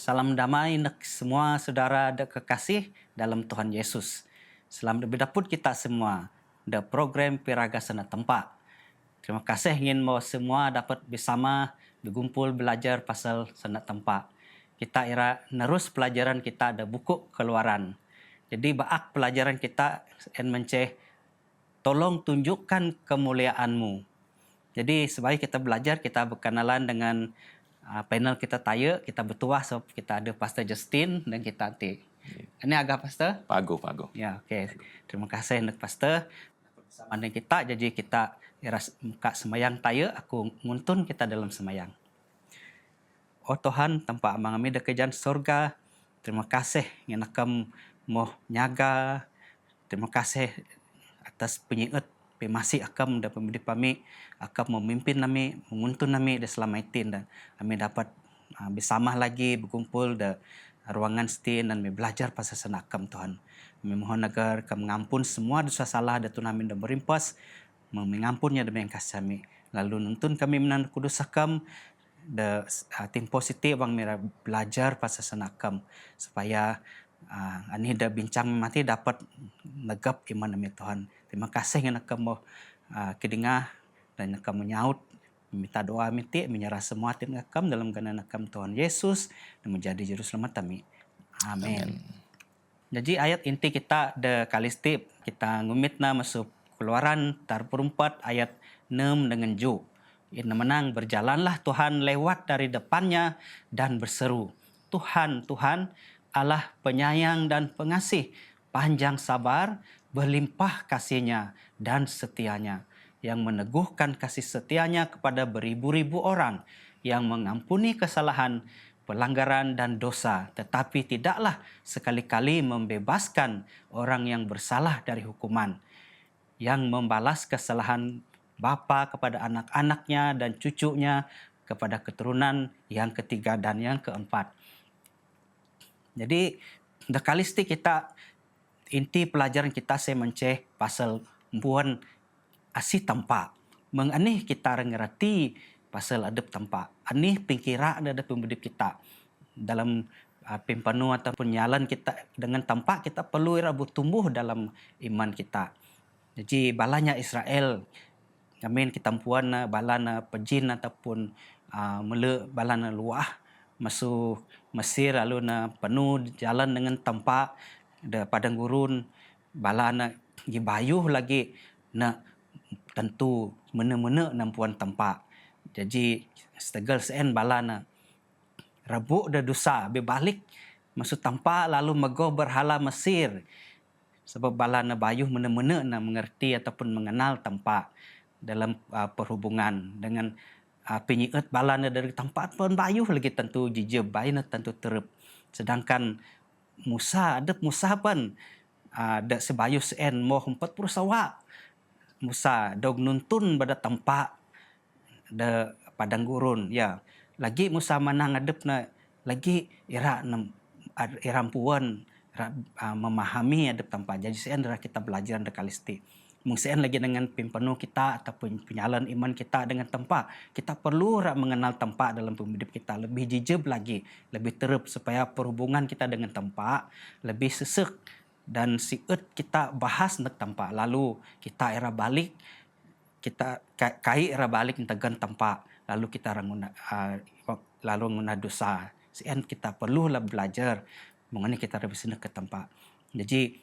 Salam damai nak semua saudara ada kekasih dalam Tuhan Yesus. Salam berdaput kita semua da program Piraga Sana Tempat. Terima kasih ingin mau semua dapat bersama berkumpul belajar pasal sana tempat. Kita ira nerus pelajaran kita ada buku keluaran. Jadi baak pelajaran kita en menceh tolong tunjukkan kemuliaanmu. Jadi sebaik kita belajar, kita berkenalan dengan panel kita tanya, kita bertuah sebab kita ada Pastor Justin dan kita nanti. Ini agak Pastor? Pago. Ya, okey. Terima kasih nak Pastor. Bersama dengan kita, jadi kita muka semayang taya, aku nguntun kita dalam semayang. Oh Tuhan, tanpa amang kami dekejan surga, terima kasih yang nakam mau nyaga, terima kasih atas penyiut masih akan dapat memberi kami akan memimpin kami, menguntun kami dan selamatin dan kami dapat bersama lagi berkumpul di ruangan stin dan belajar pasal senakam Tuhan. Kami mohon agar kami mengampun semua dosa salah dan Tuhan kami dan berimpas mengampunnya demi yang kasih kami. Lalu nuntun kami menan kudus akam the tim positif bang mira belajar pasal senakam supaya ani dah bincang mati dapat negap iman demi Tuhan. Terima kasih yang kamu kedengah dan kamu nyaut minta doa minti menyerah semua tim nakam dalam gana nakam Tuhan Yesus dan menjadi juru selamat kami. Amin. Jadi ayat inti kita de kalistip kita ngumitna masuk Keluaran tar 4 ayat 6 dengan 7. Ini menang berjalanlah Tuhan lewat dari depannya dan berseru, Tuhan, Tuhan, Allah penyayang dan pengasih, panjang sabar, berlimpah kasihnya dan setianya, yang meneguhkan kasih setianya kepada beribu-ribu orang, yang mengampuni kesalahan, pelanggaran dan dosa, tetapi tidaklah sekali-kali membebaskan orang yang bersalah dari hukuman, yang membalas kesalahan bapa kepada anak-anaknya dan cucunya, kepada keturunan yang ketiga dan yang keempat. Jadi, dekalisti kita, inti pelajaran kita saya menceh pasal buan asih tempat. Menganih kita ngerti pasal adep tempat. Anih pingkira ada pembedip kita. Dalam pimpanu ataupun nyalan kita dengan tempat, kita perlu bertumbuh dalam iman kita. Jadi, balanya Israel, kami kita puan balana pejin ataupun balana luah masuk Mesir lalu na penuh jalan dengan tempat de padang gurun balana gibayuh lagi na tentu mena-mena nampuan tempat. Jadi setegal sen balana rebuk de dosa bebalik masuk tempat lalu megoh berhala Mesir. Sebab balana bayuh mena-mena na mengerti ataupun mengenal tempat dalam perhubungan dengan penyiut balana dari tempat pun bayuh lagi tentu jijib baina tentu terep. Sedangkan Musa pun ada sebayuh sen moh 40 sawa. Musa dog nuntun pada tempat de padang gurun ya. Lagi Musa manang adep na lagi irampuan memahami adep tempat. Jadi sen kita belajar de kalisti. Mungkin lagi dengan pimpenu kita ataupun penyalan iman kita dengan tempat. Kita perlu mengenal tempat dalam hidup kita. Lebih jijib lagi. Lebih terep supaya perhubungan kita dengan tempat lebih sesek. Dan siut kita bahas dengan tempat. Lalu kita era balik. Kita kai era balik tegan tempat. Lalu kita nguna dosa. Sien kita perlulah belajar mengenai kita lebih ke tempat. Jadi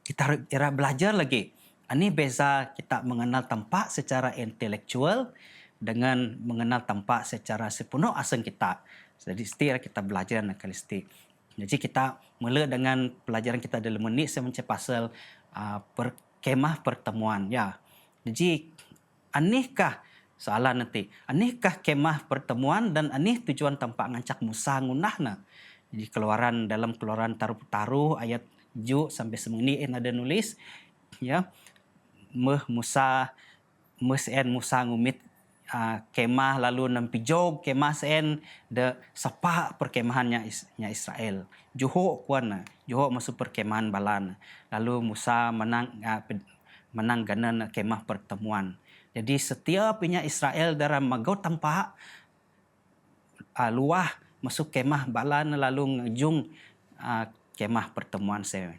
kita era belajar lagi. Ini beza kita mengenal tempat secara intelektual dengan mengenal tempat secara sepenuh asal kita. Jadi setiap kita belajar nak kalisti. Jadi kita mula dengan pelajaran kita dalam menit saya mencari pasal kemah pertemuan ya. Jadi anikah soalan nanti? Anikah kemah pertemuan dan anih tujuan tempat ngancak Musa ngunahna? Jadi dalam keluaran taruh ayat 7 sampai semeni ada nulis ya. Musa ngumit kemah lalu nampijog kemah sen de sapa perkemahannya Israel. Juho masuk perkemahan balan. Lalu Musa menang ganan kemah pertemuan. Jadi setiap punya Israel dalam magau tempat luah masuk kemah bala na lalu ngejung kemah pertemuan sen.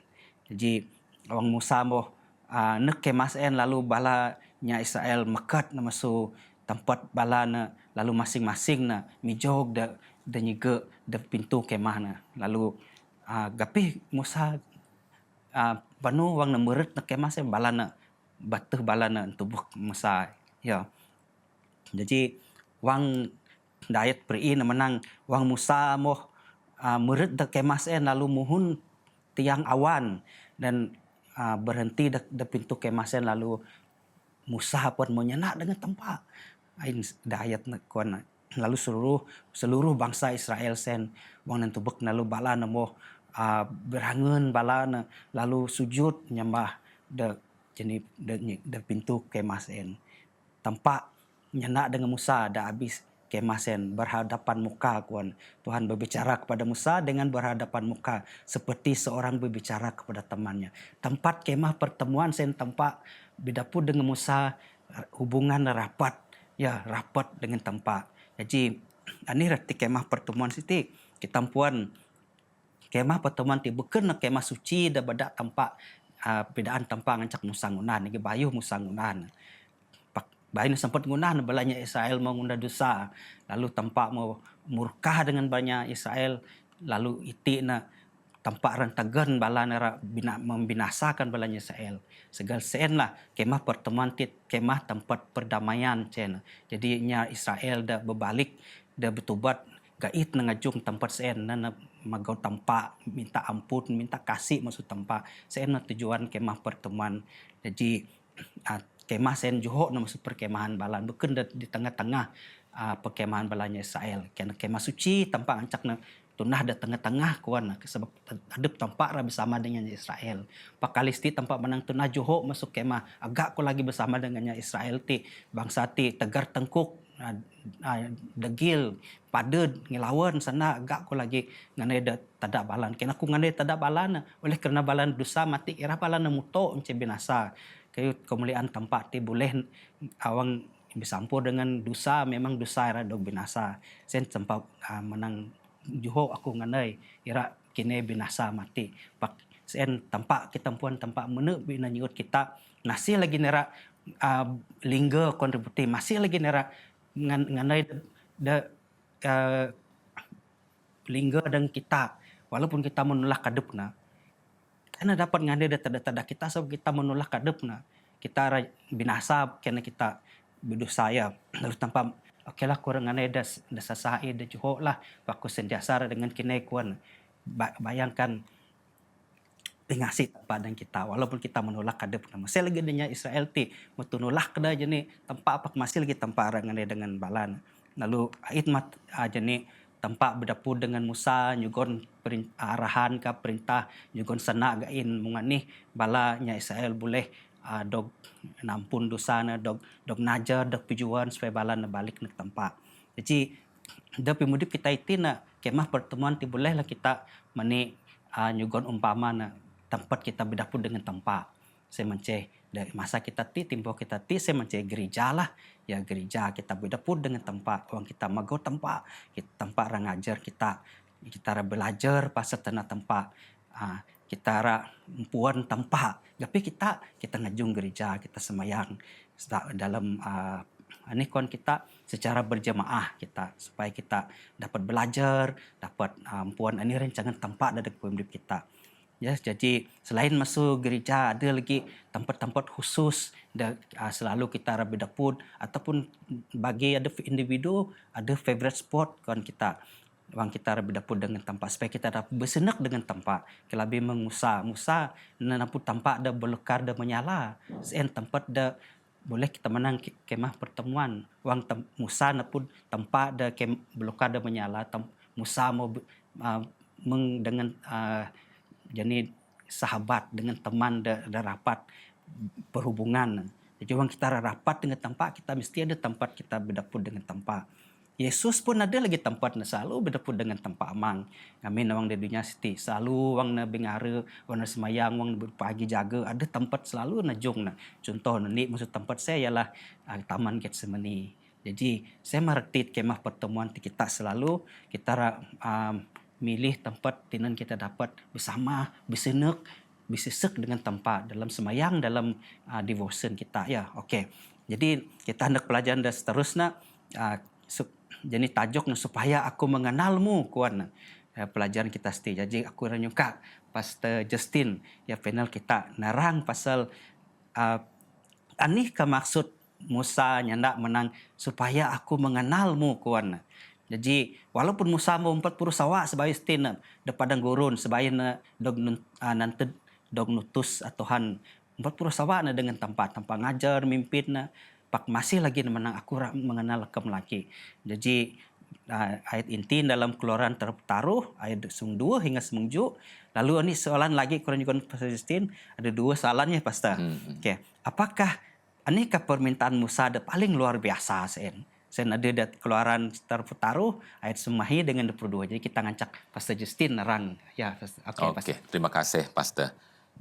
Jadi wang Musa mo nek kemah sen lalu bala nya Israel mekat na masuk tempat bala na lalu masing-masing na mijog da nyige da pintu kemah na. Lalu gapih Musa panu wang na meret na kemah sen bala na batuh bala na tubuh Musa. Ya. Jadi wang dayat peri na menang wang Musa mo meret da kemah sen lalu muhun tiang awan dan berhenti da pintu kemah sen lalu Musa pun menyenak dengan tempat. Ain dayat na kuan lalu seluruh bangsa Israel sen wang nan tubek lalu bala na mo berangun bala na lalu sujud nyembah da pintu kemah sen. Tampak nyenak dengan Musa dah habis kemah sen berhadapan muka kuan. Tuhan berbicara kepada Musa dengan berhadapan muka seperti seorang berbicara kepada temannya. Tempat kemah pertemuan sen tempat bidapur dengan Musa hubungan rapat, ya rapat dengan tempat. Jadi ini reti kemah pertemuan siti kita puan kemah pertemuan ti bukan nak kemah suci da badak tempat bedaan tempat ngancak Musa ngunan ni bayuh Musa ngunan. Baik sempat ngunan balanya Israel mau ngunda dosa. Lalu tempat mau murka dengan banyak Israel. Lalu iti na tempat rantagan bala nara membinasakan balanya Israel. Segal sen lah kemah pertemuan tit kemah tempat perdamaian cen. Jadi nya Israel dah berbalik dah bertobat gait ngajung tempat sen na magau tempat minta ampun minta kasih maksud tempat sen tujuan kemah pertemuan. Jadi kemah sen Johor na masuk perkemahan balan bukan di tengah-tengah perkemahan balanya Israel. Kerana kemah suci tempat ancak na tunah da tengah-tengah kuan sebab adep tempat ra bersama dengan Israel. Pakalisti tempat menang tunah Johor masuk kemah agak ko lagi bersama dengannya Israel ti bangsa ti tegar tengkuk degil pada ngelawan sana agak ko lagi nganai da tadak balan. Kena ku nganai tadak balan oleh kerana balan dosa mati ira balan muto ence binasa. Kayu kemuliaan tempat ti boleh awang bersampur dengan dosa memang dosa ira dog binasa. Sen tempat menang Johor aku nganai ira kini binasa mati. Pak sen tempat kita puan tempat mene bina nyut kita masih lagi nera lingga kontribusi masih lagi nera nganai da lingga dan kita walaupun kita menolak kadepna karena dapat ngade da tada-tada kita sebab kita menolak kadepna kita binasa kerana kita berdosa ya lalu tanpa okeylah kurang ngane das sasai da Johor lah baku sentiasa dengan kinai kuan bayangkan pengasih tempat dan kita walaupun kita menolak kadepna masih lagi dengan Israel ti menolak kada jeni tempat apa masih lagi tempat ngane dengan balan lalu ait mat jeni tempat berdapur dengan Musa nyugon arahan ke perintah nyugon sana gain mungani bala nya Israel boleh dog nampun dosa na dog najar dog tujuan supaya bala na balik na tempat. Jadi da pimudip kita iti na kemah pertemuan ti boleh lah kita mani nyugon umpama na tempat kita berdapur dengan tempat. Saya menceh dari masa kita ti timpo kita ti saya menceh gereja lah. Ya gereja kita berdapur dengan tempat. Orang kita magau tempat. Tempat orang ngajar kita belajar pasal tanah tempat. Kita puan tempat. Tapi kita ngajung gereja, kita semayang dalam kon kita secara berjemaah kita supaya kita dapat belajar, dapat puan ini rancangan tempat dari hidup kita. Ya, jadi selain masuk gereja ada lagi tempat-tempat khusus selalu kita berdapur ataupun bagi ada individu ada favorite spot kan kita. Wang kita berdapur dengan tempat supaya kita dapat bersenak dengan tempat. Kelebih Musa nampu tempat dah belukar dah menyala. Sen tempat dah boleh kita menang kemah pertemuan. Wang Musa napun tempat dah belukar dah menyala. Musa mau dengan jadi sahabat dengan teman dah rapat berhubungan. Jadi wang kita rapat dengan tempat kita mesti ada tempat kita berdapur dengan tempat. Yesus pun ada lagi tempat na selalu berdapur dengan tempat amang. Kami nawang di dunia siti selalu wang na bingara, wang na semayang, wang pagi jaga ada tempat selalu na jong na. Contoh ni maksud tempat saya ialah Taman Getsemani. Jadi saya mereti kemah pertemuan kita selalu kita milih tempat tinan kita dapat bersama, bersenuk, bersesek dengan tempat dalam semayang, dalam devotion kita. Ya, okey. Jadi kita hendak pelajaran dan seterusnya. Jadi tajuk supaya aku mengenalmu kuan. Pelajaran kita sti. Jadi aku ranyuka Pastor Justin ya panel kita narang pasal anih ke maksud Musa nyanda menang supaya aku mengenalmu kuan. Jadi walaupun Musa mau 40 sawa sebagai stin de padang gurun sebagai nanti dog nutus Tuhan 40 sawa na dengan tempat ngajar mimpin na pak masih lagi menang aku mengenal kem lagi. Jadi ayat inti dalam Keluaran tertaruh ayat 2 hingga 7. Lalu ini soalan lagi kurang juga Pastor Justin ada 2 soalannya Pastor. Okey, apakah aneka permintaan Musa ada paling luar biasa sen ada dat Keluaran tertaruh ayat semahi dengan 22. Jadi kita ngancak Pastor Justin nerang ya. Okey, terima kasih Pastor.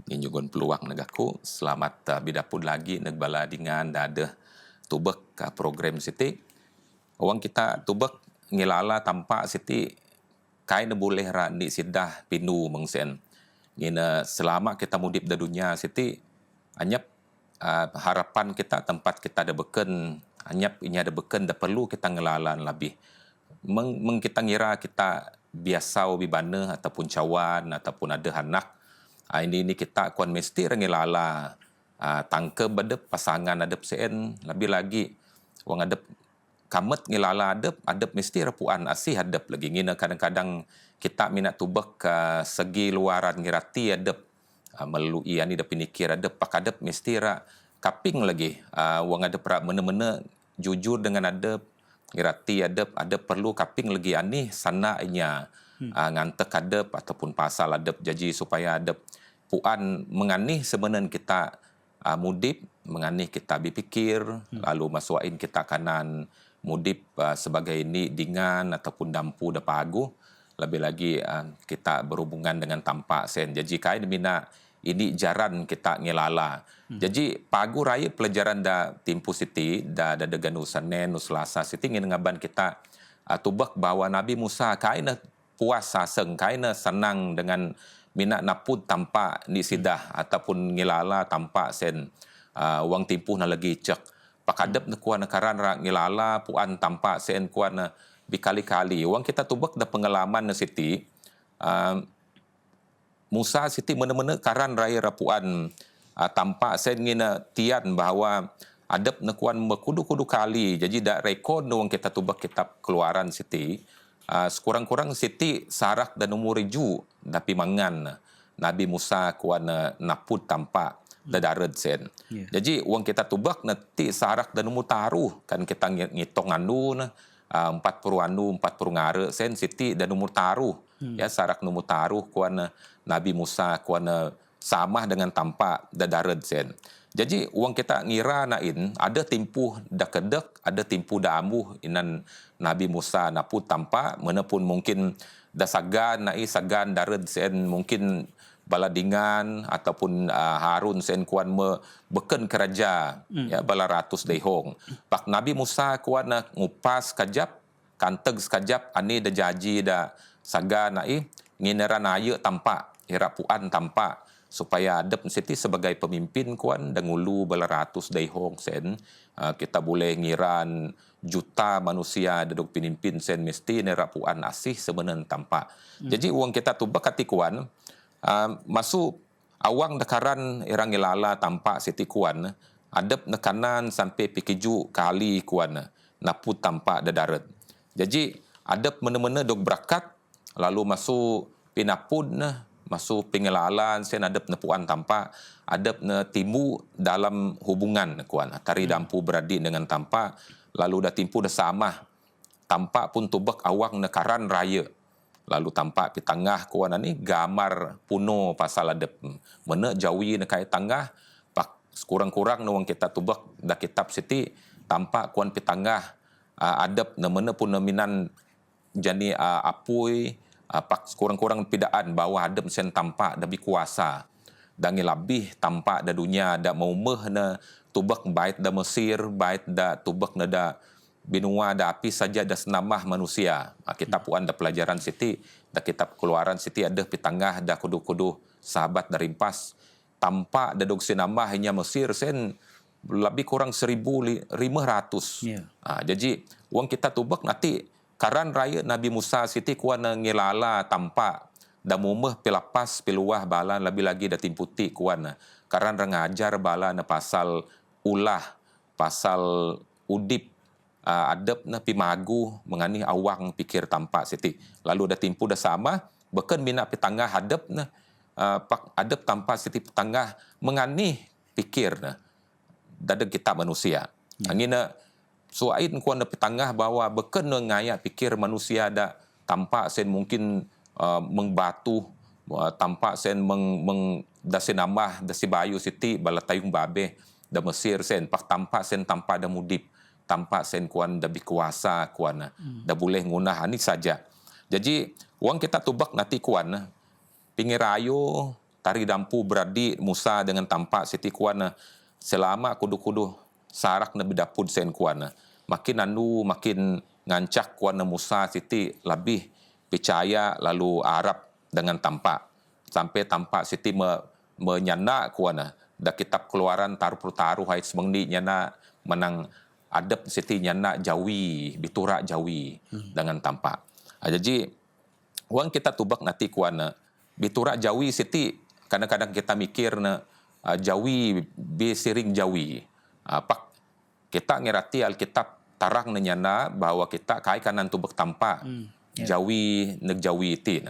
Ini juga peluang negaku. Selamat bidapun lagi negbala dengan ada tubek program siti. Orang kita tubek ngilala tampak siti kai ne boleh ra ni sidah pinu mengsen. Ngina selama kita mudip di dunia siti anyap harapan kita tempat kita ada beken anyap ini ada beken dah perlu kita ngelalan lebih. Meng kita ngira kita biasa bibana ataupun cawan ataupun ada anak. Ini kita kuan mesti ngilala tangke badep pasangan adep sen lebih lagi wang adep kamet ngilala adep mesti rapuan asih adep lagi ngina kadang-kadang kita minat tubek segi luaran ngirati adep melalui ani da pinikir adep pak adep mesti ra kaping lagi wang adep ra mena-mena jujur dengan adep ngirati adep perlu kaping lagi ani sana inya ngantek adep ataupun pasal adep jadi supaya adep puan menganih sebenarnya kita mudip menganih kita berfikir lalu masukin kita kanan mudip sebagai ini dengan ataupun dampu da pagu lebih lagi kita berhubungan dengan tampak sen jadi kain mina ini jaran kita ngilala jadi pagu raya pelajaran da timpu siti da deganu Senin Selasa siti ngaban kita tubak bahwa Nabi Musa kain puasa seng kain senang dengan mina napud tampak ni sidah ataupun ngilala tampak sen wang timpuh na lagi cek pakadep na kuan karan ra ngilala puan tampak sen kuan na bikali-kali wang kita tubak da pengalaman na siti Musa siti mana-mana karan raya rapuan tampak sen ngina tian bahawa adep na kuan berkudu-kudu kali jadi da rekod wang kita tubak kitab Keluaran siti sekurang-kurang siti sarak dan umur ju tapi mangan Nabi Musa kuan napud tampak dadarad sen. Yeah. Jadi wang kita tubak nanti sarak dan umur taruh kan kita ngitung andu 40 andu 40 ngare sen siti dan umur taruh ya sarak umur taruh kuan Nabi Musa kuan sama dengan tampak dadarad sen. Jadi wang kita ngira nain ada timpuh da kedek ada timpuh da ambuh inan Nabi Musa napud tampak menepun mungkin da sagan nai sagan darad sen mungkin baladingan ataupun Harun sen kuan beken keraja ya bala ratus dehong pak Nabi Musa kuan ngupas kajap kanteg sekajap ani da jaji da sagan nai ngineran aye tampak irapuan tampak supaya adep siti sebagai pemimpin kuan dengulu bala ratus dehong sen kita boleh ngiran juta manusia duduk pemimpin sen mesti nerapuan asih sebenarnya tampak. Jadi uang kita tubak kati kuan masuk awang dekaran irang ilala tampak siti kuan adep nekanan sampai pikiju kali kuan naput tampak dadarat. Jadi adep mena-mena dok berakat lalu masuk pinapud masuk pengelalan sen adep nepuan tampak adep ne timu dalam hubungan kuan tari dampu beradik dengan tampak lalu dah timpu dah sama tampak pun tubak awang nekaran raya lalu tampak di tengah kuan ni gamar puno pasal adep mana jawi nekai tengah pak kurang-kurang nuang kita tubak dah kitab siti tampak kuan pi tengah adep nemena pun neminan jani apui pak kurang-kurang pidaan bahawa adep sen tampak lebih kuasa dan lebih tampak da dunia da mau meh na tubak bait da Mesir bait da tubak na da binua da api saja da senamah manusia. Kita puan da pelajaran siti, da kitab keluaran siti ada pitangah da kudu-kudu sahabat da rimpas. Tampak da dog senamah hanya Mesir sen lebih kurang 1,500. Ya. Jadi, wang kita tubak nanti karan raya Nabi Musa siti kuan ngilala tampak da mumeh pilapas piluah bala lebih lagi da timputi kuan karan rengajar bala na pasal ulah pasal udip adep na pimagu mengani awang pikir tampak siti lalu da timpu da sama beken mina pitangah hadep na pak adep tampak siti pitangah mengani pikir na dadeg kita manusia. Angina suain kuan da pitangah bahwa beken ngaya pikir manusia da tampak sen mungkin mengbatu tampak sen da senamah da sibayu siti bala tayung babe da Mesir sen pak tampak sen tampak da mudip tampak sen kuan da bikuasa kuan da boleh ngunah ani saja. Jadi wang kita tubak nanti kuan pingirayo tari dampu beradi Musa dengan tampak siti kuan selama kudu-kudu sarak na bidapud sen kuan makin anu makin ngancak kuan Musa siti lebih percaya lalu Arab dengan tampak sampai tampak siti menyana kuan da kitab keluaran taruh hai semengni nyana menang adep siti nyana Jawi biturak Jawi dengan tampak. Jadi wang kita tubak nanti kuan biturak Jawi siti kadang-kadang kita mikir na Jawi besiring Jawi. Pak kita ngerti Alkitab tarang nyana bahwa kita kai kanan tubak tampak Jawi neg Jawi ti.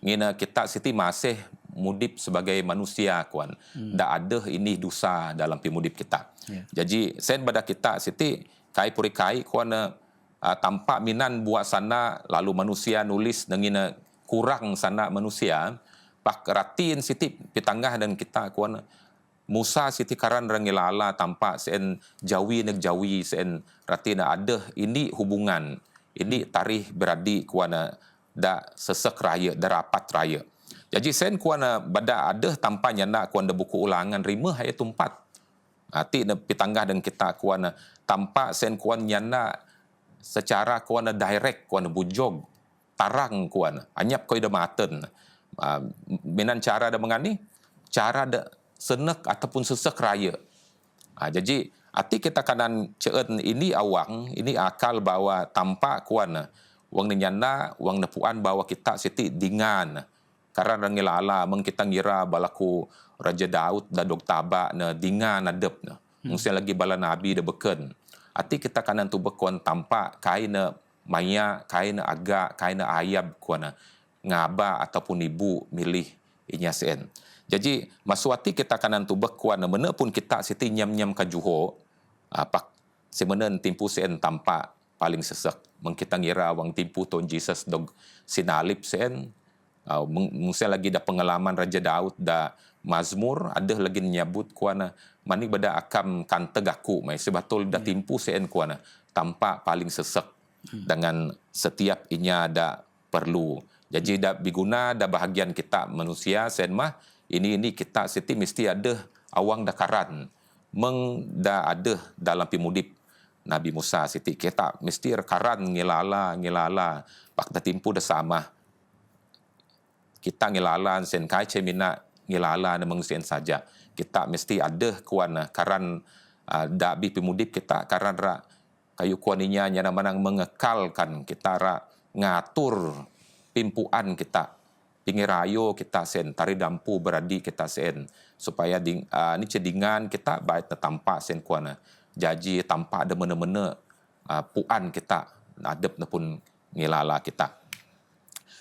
Ngina kita siti masih mudip sebagai manusia kuan. Da ada ini dosa dalam pimudip kita. Jadi sen pada kita siti kai puri kai kuan tampak minan buat sana lalu manusia nulis dengan kurang sana manusia pak ratin siti pitangah dan kita kuan Musa siti karan rangilala tampak sen Jawi neg Jawi sen ratina ada ini hubungan ini tarikh beradi kuana da sesek raya da rapat raya. Jadi sen kuana bada ada tampaknya nak kuana buku ulangan 5 ayat 4. Ti na pitanggah dan kita kuana tampak sen kuan nyana secara kuana direct kuana bujog tarang kuana anyap koi da maten. Menan cara da mengani cara da senek ataupun sesek raya. Jadi ati kita kanan ceun ini awang, ini akal bahwa tampak kuan wang nyana wang nepuan bahwa kita siti dingan. Karena rangilala meng kita ngira balaku Raja Daud da dog taba na dingan adep na. Mungkin lagi bala nabi da beken. Ati kita kanan tu bekuan tampak kaina maya, kaina agak, kaina ayab kuana ngaba ataupun ibu milih inyasen. Jadi masuati kita kanan tu bekuan mana pun kita siti nyam-nyam kajuho pak semenen timpu sen tampak paling sesek meng kita ngira wang timpu Tuhan Jesus dog sinalip sen mungkin lagi da pengalaman Raja Daud da Mazmur ada lagi nyebut kuana mani bada akam kanteg aku mai sebatul da timpu sen kuana tampak paling sesek dengan setiap inya ada perlu. Jadi da biguna da bahagian kita manusia sen mah ini kita siti mesti ada awang dakaran meng da ada dalam pimudip Nabi Musa siti kita mesti rekaran ngilala pak da timpu da sama kita ngilala sen kai cemina ngilala na mengsen saja kita mesti ada kuan karan da bi pimudip kita karan ra kayu kuaninya nyana manang mengekalkan kita ra ngatur pimpuan kita pingirayo kita sen tari dampu beradi kita sen supaya ni cedingan kita baik tampak sen kuana jaji tampak ada mena-mena puan kita adep pun ngilala kita.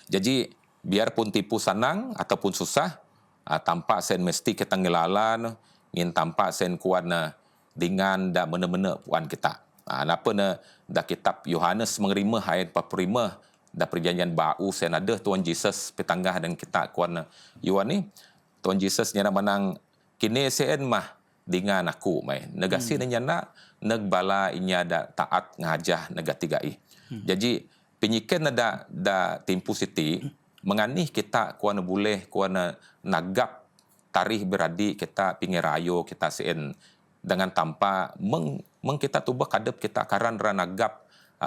Jadi biarpun tipu sanang ataupun susah tampak sen mesti kita ngilala ngin tampak sen kuana dengan da mena-mena puan kita. Napa na da kitab Yohanes mengerima ayat 45 da perjanjian bau sen ada Tuhan Jesus petanggah dan kita kuan yuan ni Tuhan Jesus nyana menang kini sen mah dengan aku mai negasi nyana negbala inya da taat ngajah negatigai. Jadi penyiken da timpu siti menganih kita kuan boleh kuan nagap tarikh beradi kita pingirayo kita sen dengan tanpa meng kita tubak kadep kita karan ranagap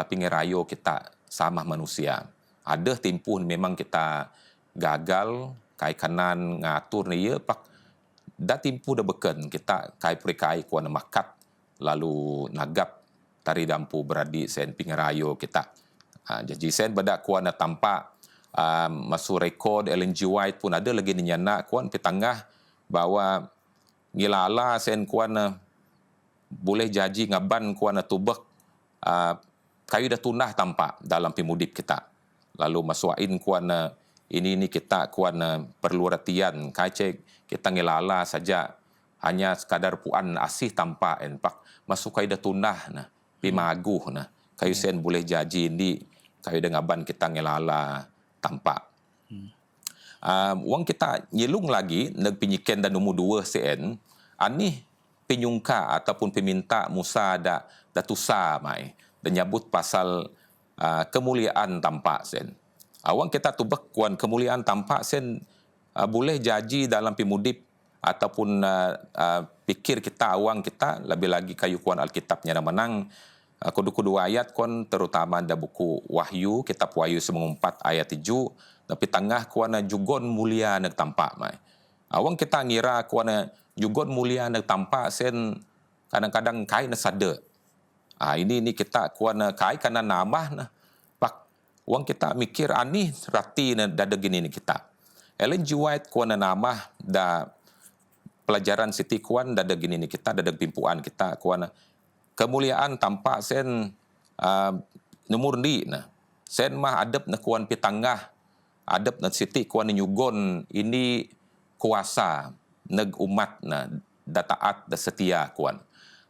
pingirayo kita sama manusia. Ada tempuh memang kita gagal kai kanan ngatur ni ya pak dah timpu dah beken kita kai perikai kuan makat lalu nagap tari dampu beradi sen pingirayo kita. Jadi sen badak kuan tampak masuk rekod Ellen G. White pun ada lagi ni nyana kuan petangah bahwa ngilala sen kuan boleh jaji ngaban kuan tubek kayu dah tunah tampak dalam pimudip kita. Lalu masuain kuan ini kita kuan perlu ratian kai cek kita ngilala saja hanya sekadar puan asih tampak pak masuk kayu dah tunah nah pimaguh nah kayu sen boleh jaji ini kayu dah ngaban kita ngilala tampak. Wang kita nyelung lagi neg pinyiken dan nombor 2 sen ani penyungka ataupun peminta Musa da tusa mai dan nyabut pasal kemuliaan tampak sen. Awang kita tubek kuan kemuliaan tampak sen boleh jaji dalam pimudip ataupun pikir kita awang kita lebih lagi kayu kuan Alkitabnya dah menang kudu-kudu ayat kuan terutama da buku Wahyu kitab Wahyu 4 ayat 7 tapi tengah kuan jugon mulia nak tampak mai. Awang kita ngira kuan jugon mulia nak tampak sen kadang-kadang kai na sada. Ini kita kuan kai kana namah na pak wang kita mikir ani rati na dada gini ni kita. Ellen G. White kuan namah da pelajaran siti kuan dada gini ni kita dada pimpuan kita kuan kemuliaan tampak sen nomor ni na sen mah adep na kuan pitangah adep na siti kuan nyugon ini kuasa neg umat na da taat da setia kuan.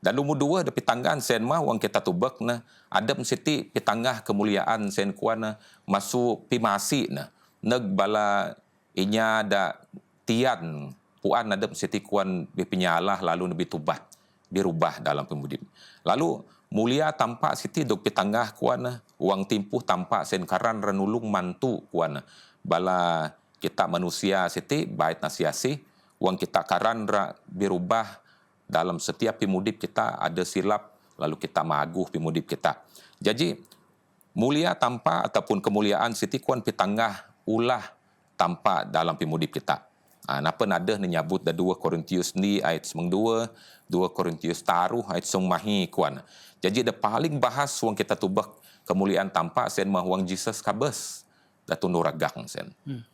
Dan nombor 2 da pitanggaan sen mah wang kita tubek na adep siti pitangah kemuliaan sen kuan na masu pimasi na neg bala inya da tian puan adep siti kuan bipinyalah lalu nabi tubat dirubah dalam pemudip. Lalu mulia tampak siti dok pitangah kuan na wang timpuh tampak sen karan renulung mantu kuan na bala kita manusia siti bait nasiasi wang kita karan berubah dalam setiap pimudip kita ada silap lalu kita maguh pimudip kita. Jadi mulia tampak ataupun kemuliaan siti kuan pitangah ulah tampak dalam pimudip kita. Napa nada menyebut da 2 Korintius ni ayat 2, 2 Korintius taruh ayat mahi kuan. Jadi da paling bahas wang kita tubak kemuliaan tampak sen mah wang Jesus kabes da tunuragang sen.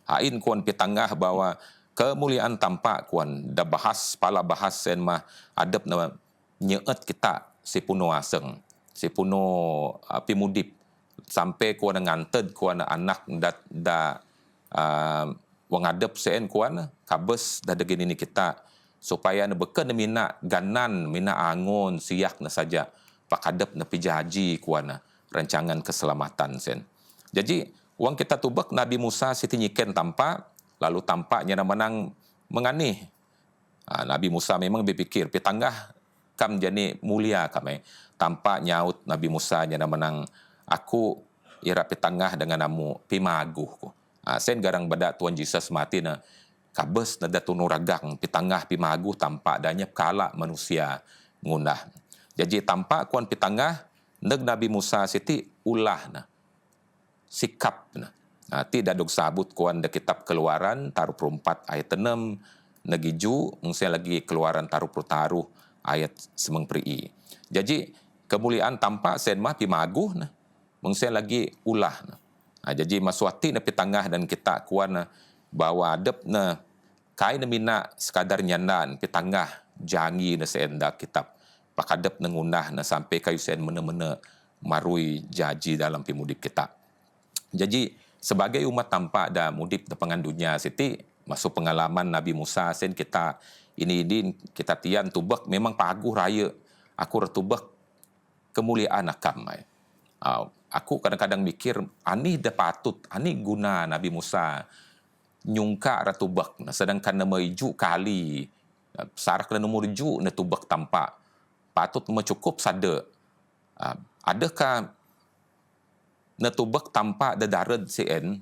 Hain kuan pitangah bahwa kemuliaan tampak kuan da bahas pala bahas sen mah adep na nyeet kita si puno aseng si puno pimudip sampai kuan nganted kuan anak da wang adep sen kuan kabes da degini ni kita supaya na beken mina ganan mina angon siak na saja pakadep na pijaji kuan rancangan keselamatan sen. Jadi wang kita tubek Nabi Musa siti nyiken tampak lalu tampaknya menang menganih. Nabi Musa memang berfikir pitangah kam jani mulia kami. Tampak nyaut Nabi Musa nyana menang aku ira pitangah dengan namu pimaguh ko. Sen garang badak Tuhan Yesus mati na kabes na datu nuragang pitangah pimaguh tampak danya kala manusia ngundah. Jadi tampak kuan pitangah neg Nabi Musa siti ulah na sikap na. Tidak dok sabut kuan da kitab Keluaran taruh 4 ayat 6 negiju mungkin lagi Keluaran taruh ayat 9. Jadi kemuliaan tampak sen mah pimaguh na mungkin lagi ulah na. Jadi masuati na pitangah dan kita kuan na bawa adep na kai na mina sekadar nyanan pitangah jangi na sen da kitab pakadep na ngunah na sampai kayu sen mena-mena marui jaji dalam pimudip kita. Jadi sebagai umat tampak da mudip da pengandunya siti masuk pengalaman Nabi Musa sen kita ini kita tian tubek memang paguh raya aku retubek kemuliaan akam mai. Aku kadang-kadang mikir ani da patut ani guna Nabi Musa nyungka ratubek sedangkan nama iju kali sarak dan nomor iju na tubek tampak patut mencukup sada. Adakah netubek tampak da dared CN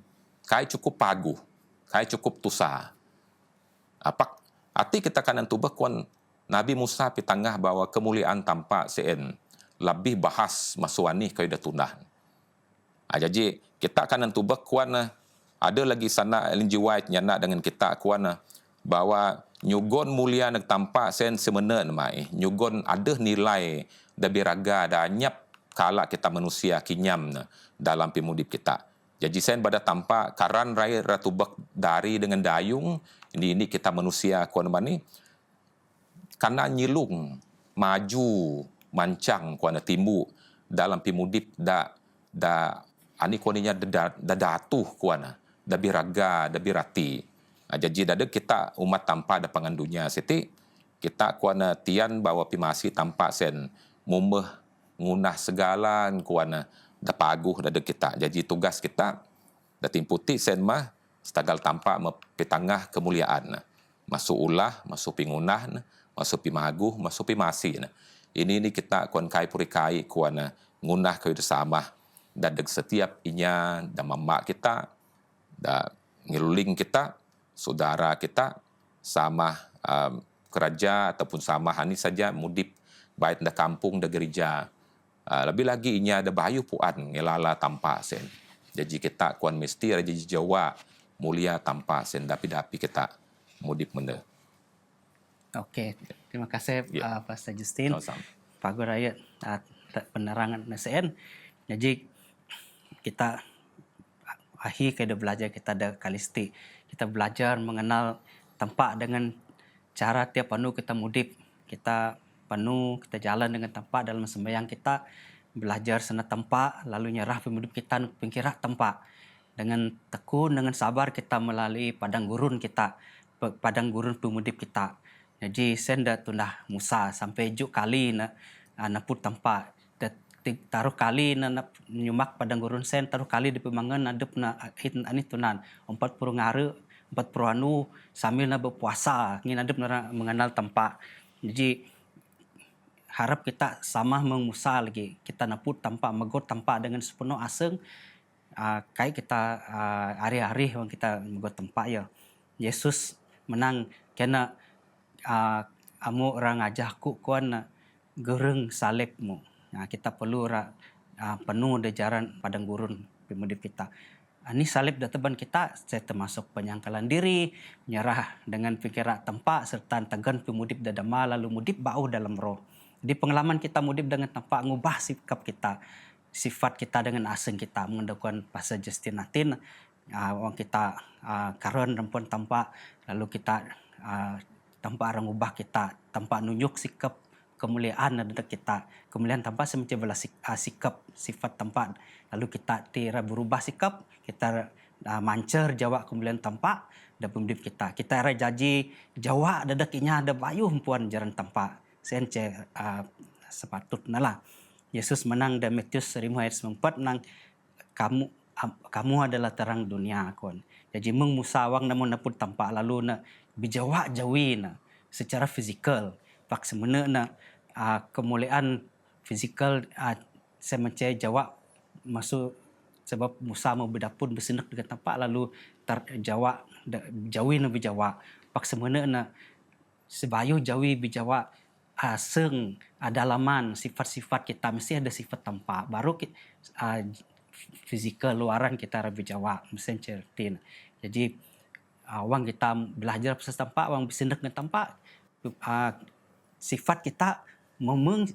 kai cukup paguh kai cukup tusa apak ati kita kanan tubek kuan Nabi Musa pitangah bawa kemuliaan tampak CN lebih bahas masuani kau dah tunah. Jadi kita akan nentu kuan ada lagi sana LNG nyana dengan kita kuan bahwa nyugon mulia nak tampak sen semena mai. Nyugon ada nilai da biraga da nyap kala kita manusia kinyam dalam pimudip kita. Jadi sen pada tampak karan raya ratubak dari dengan dayung ini kita manusia kuan mani karena nyilung maju mancang kuana timbu dalam pimudip da ani kuaninya da datuh kuana da biraga da birati. Jadi dada kita umat tanpa da pangandunya siti kita kuana tian bawa pimasi tanpa sen mumeh ngunah segala kuana da paguh dada kita. Jadi tugas kita da timputi sen mah setagal tanpa petangah kemuliaan. Masuk ulah, masuk pingunah, masuk pimaguh, masuk pimasi. Ini kita kuan kai purikai kuana ngunah ke sama dan deg setiap inya dan mamak kita da ngiluling kita saudara kita sama kerja ataupun sama hani saja mudip baik da kampung da gereja lebih lagi inya ada bayu puan ngelala tanpa sen. Jadi kita kuan mesti raja Jawa mulia tanpa sen dapi-dapi kita mudip menda. Okey, terima kasih Pastor Justin. Pagu raya penerangan NSN. Jadi kita akhir kita belajar kita ada kalisti. Kita belajar mengenal tempat dengan cara tiap penuh kita mudip. Kita penuh, kita jalan dengan tempat dalam sembahyang kita. Belajar sana tempat, lalu nyerah pemudip kita pengkira tempat. Dengan tekun, dengan sabar kita melalui padang gurun kita. Padang gurun pemudip kita. Jadi sen dah tundah Musa sampai juk kali naput tempat. Taruh kali na nyumak padang gurun sen taruh kali di pemangan adep na ani tunan 40 ngare 40 anu sambil na berpuasa ngin adep na mengenal tempat. Jadi harap kita sama mengusaha lagi kita naput tempat megot tempat dengan sepenuh aseng kayak kita hari-hari yang kita megot tempat ya. Yesus menang kena amu orang ajahku kuan gereng salibmu. Kita perlu penuh de jaran padang gurun pemudip kita. Ini salib databan kita saya termasuk penyangkalan diri, menyerah dengan pikiran tempat serta tegan pemudip dadama lalu mudip bau dalam roh. Jadi pengalaman kita mudip dengan tempat ngubah sikap kita, sifat kita dengan asing kita mengendakan Pastor Justin Natin. Orang kita karon rempon tempat lalu kita tempat orang ubah kita, tempat nunjuk sikap kemuliaan ada kita. Kemuliaan tanpa semacam belas sikap, sifat tempat. Lalu kita tira berubah sikap, kita mancer jawab kemuliaan tempat dan pemudip kita. Kita era janji jawab dadakinya ada bayu puan jaran tempat. Sence sepatutnya lah. Yesus menang dan Matius 5:4 nang kamu adalah terang dunia kon. Jadi musawang namun napun tempat lalu na bijawak jawi na secara fizikal. Pak semena kemuliaan fizikal saya mencari jawab masuk sebab Musa mau berdapun bersendak dengan tempat lalu terjawab jawi na bijawak. Pak semena sebayu jawi bijawak seng dalaman sifat-sifat kita mesti ada sifat tempat baru fizikal luaran kita bijawak mesti certin. Jadi wang kita belajar pasal tempat wang bersendak dengan tempat sifat kita meng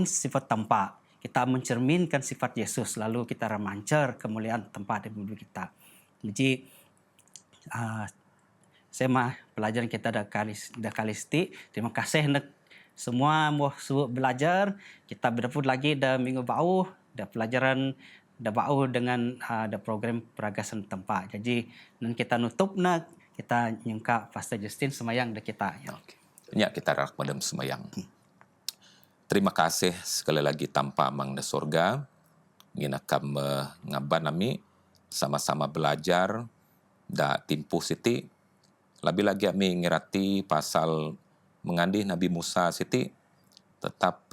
sifat tempat kita mencerminkan sifat Yesus lalu kita ramancar kemuliaan tempat di bumi kita. Jadi saya mah pelajaran kita dah kalisti. Terima kasih hendak semua mau belajar. Kita bertemu lagi dah minggu bau dah pelajaran dah bau dengan dah program peragasan tempat. Jadi nan kita nutup nak kita nyengka Pastor Justin semayang dah kita. Ya. Okay. Ya kita rak madam semayang. Terima kasih sekali lagi tanpa mang da sorga. Ngina kam ngaban nami sama-sama belajar da timpu siti. Lebih lagi kami ngirati pasal mengandih Nabi Musa siti tetap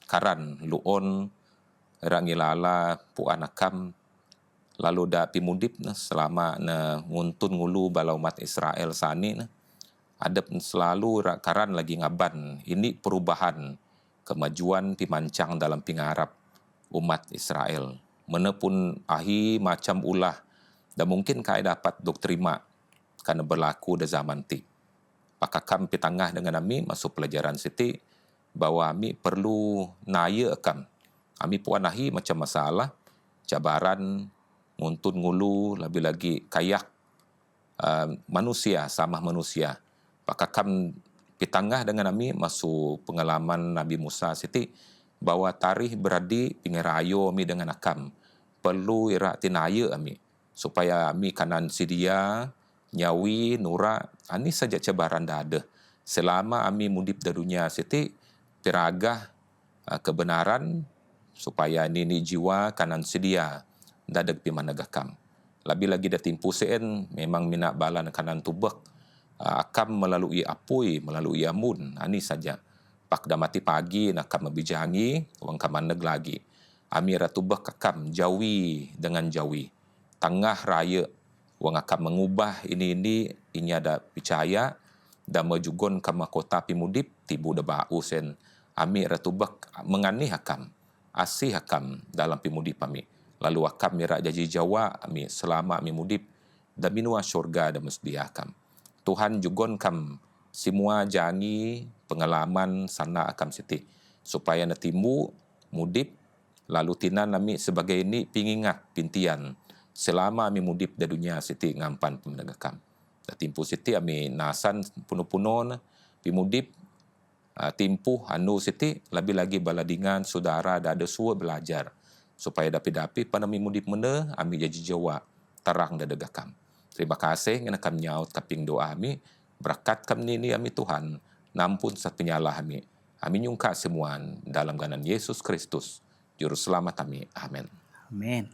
karan luon rangilala puan akam lalu da pimudip selama nguntun ngulu bala umat Israel sani adep selalu karan lagi ngaban ini perubahan kemajuan pimancang dalam pingarap umat Israel. Mana pun ahi macam ulah dan mungkin kai dapat dok terima kerana berlaku di zaman ti. Pakakam pitangah dengan ami masuk pelajaran siti bahawa ami perlu naya akam. Ami puan ahi macam masalah, cabaran, nguntun ngulu, lebih lagi kayak manusia, samah manusia. Pakakam pitangah dengan ami masuk pengalaman Nabi Musa siti bahawa tarikh beradi pingirayo ami dengan akam. Perlu ira tinaya ami supaya ami kanan sedia nyawi nura ani saja cabaran dah ada. Selama ami mudip di dunia siti tiragah kebenaran supaya nini jiwa kanan sedia dadag pi managakam. Lebih lagi dah timpu sen memang minak balan kanan tubek akam melalui apui, melalui amun, ani saja. Pak dah mati pagi nak kam bijangi, wang kam maneg lagi. Ami ratubek akam jawi dengan jawi. Tengah raya wang akam mengubah ini ada percaya dan majugon kam kota pimudip tibu da bau sen. Ami ratubek menganih akam, asih akam dalam pimudip ami. Lalu akam mira janji Jawa ami selama ami mudip dan minua syurga dan mesdia akam. Tuhan jugon kam semua jangi pengalaman sana akam siti supaya natimu mudip lalu tinan ami sebagai ini pingingat pintian selama ami mudip di dunia siti ngampan pemenegakam. Timpu siti ami nasan puno-punon pimudip timpuh anu siti lebih lagi baladingan saudara dah ada suah belajar supaya dapi-dapi panami mudip mena ami jadi Jawa terang dah degakam. Terima kasih ngana kam nyaut kaping doa ami berkat kam ni ami Tuhan nampun sat penyalah ami. Ami nyungka semuan dalam ganan Yesus Kristus juru selamat kami. Amin. Amin.